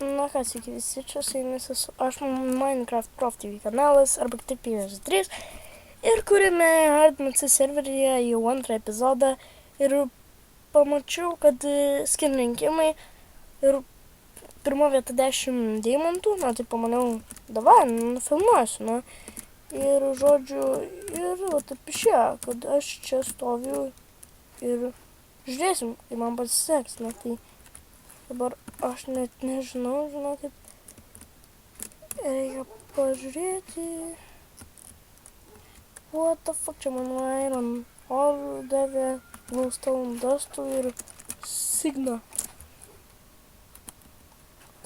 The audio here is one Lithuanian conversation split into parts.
Na ką, sveiki visi, čia su jumis esu aš, Minecraft Prof TV kanalas, arba kitaip PS3, ir kuriame HardMC serveryje jau antrą epizodą, ir pamačiau, kad skin rinkimai, ir pirma vieta 10 deimantų, na tai pamaniau, davai, nufilmuosiu, ir žodžiu, ir taip išėjo, kad aš čia stoviu ir žiūrėsim, kai man pasiseks, tai dabar aš net nežinau, žinokit, reikia pažiūrėti. What the fuck, čia man Iron Ore davė, Glowstone Dustų ir Signa.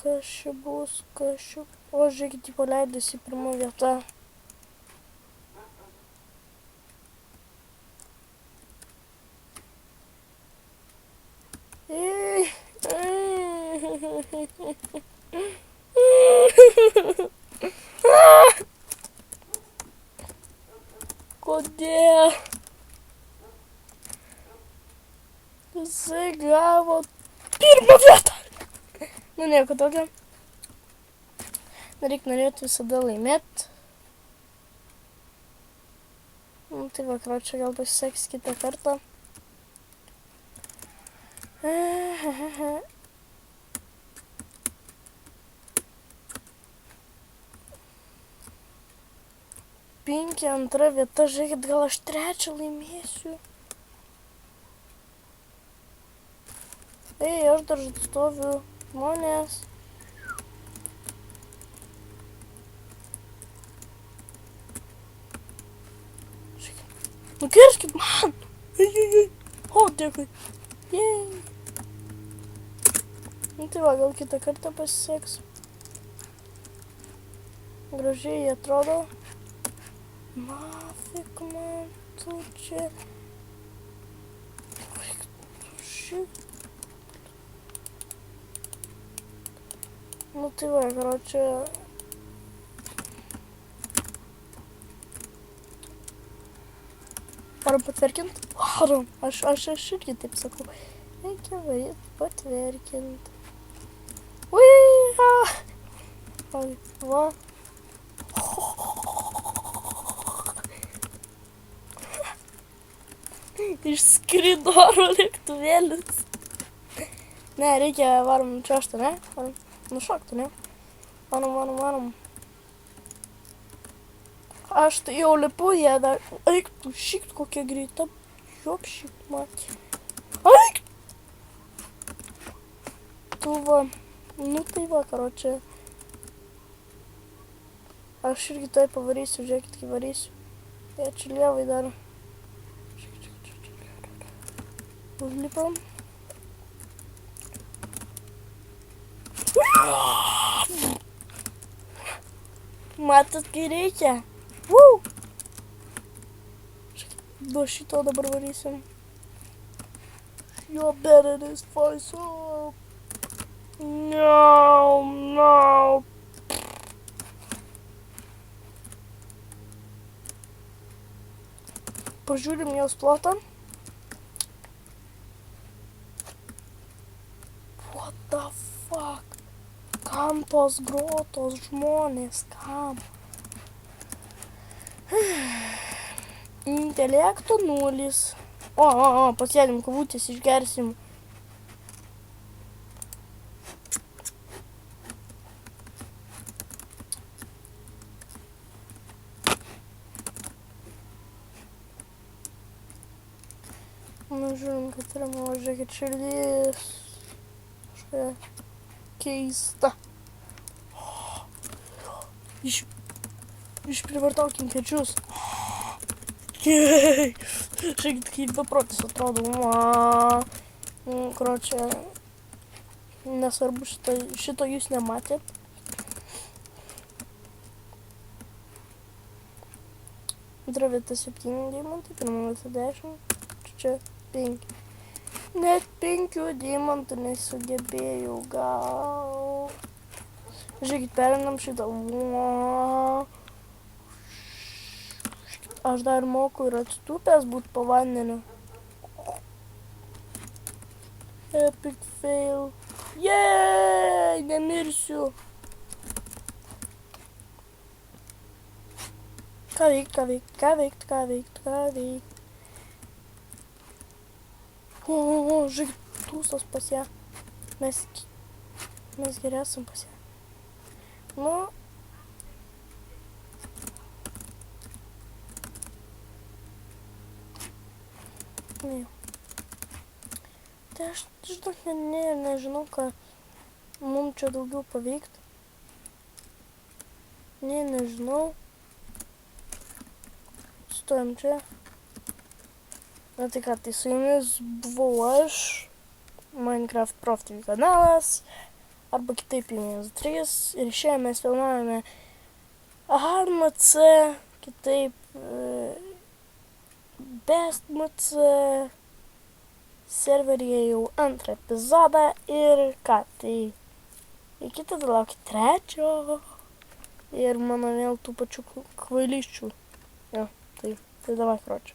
Kas čia bus, kas čia... O, žiūrėkit, jį paleidusi pirma vieta. Kodėl? Jisai gavo pirmą vietą. Nieko tokio. Reikia norėti visada laimėti. Tai vakaro čia gal pasiseks kitą kartą. Pinki antra vieta, žiūrėkit, gal aš trečią laimėsiu. Ei, aš dar stoviu žmonės. Žiūrėkit, nukirskit man. O, dėkui. Jej. Tai va, gal kitą kartą pasiseks. Gražiai atrodo. Nafik man tu čia. Tai va, karočią. Varom patvirkint? Varom. Aš irgi taip sakau. Reikia varyt patvirkint. Uiha! Va. Išskrido oro lėktuvėlis. Ne, reikia varom čiuožti, ne? Varom nušokti, ne? Varom. Aš tai jau lipu, jie dar... Eik, tu šikt kokia greita. Jop šikt, matė. Eik! Tu va. Tai va, karočią. Aš irgi tai pavarysiu, žiūrėkit, kai varysiu. Jie čia lievai dar. Užlipam. Matot, kai reikia. Do šito dabar varysim. Jo berenis faiso. No. Pažiūrim jos plotą. What the fuck? Kam tos grotos žmonės? Kam? Intelekto 0. O, pasėdim kavutės, išgersim. Žiūrim, kad yra žiūrėkit širdis. Kažkokia keista. Išprivartaukim pečius. Žiūrėkit, kaip beprotis atrodo. Karočią, nesvarbu, šito jūs nematėt. Antra vieta 7 deimantai, pirma vieta 10. Čia 5. Net 5 deimantų nesugebėjau gauti. Žiūrėkit, perinam šitą. Aš dar moku ir atstupęs būt po vandeniu. Epic fail. Jei, nemirsiu. Ką veikt? O, žiūrėk, tūsas pas ją. Mes geri esam pas ją. Nu. Ne. Tai aš žinok, nežinau, ką mums čia daugiau paveikt. Nežinau. Stojam čia. Na tai ką, tai su jumis buvau aš, Minecraft Prof TV kanalas, arba kitaip Linijos 3. Ir šiandien mes filmavome HardMC, kitaip BestMC serveryje jau antrą epizodą. Ir ką, tai iki tada laukit trečio. Ir mano vėl tų pačių kvailysčių. Jo, tai davai, kročiu.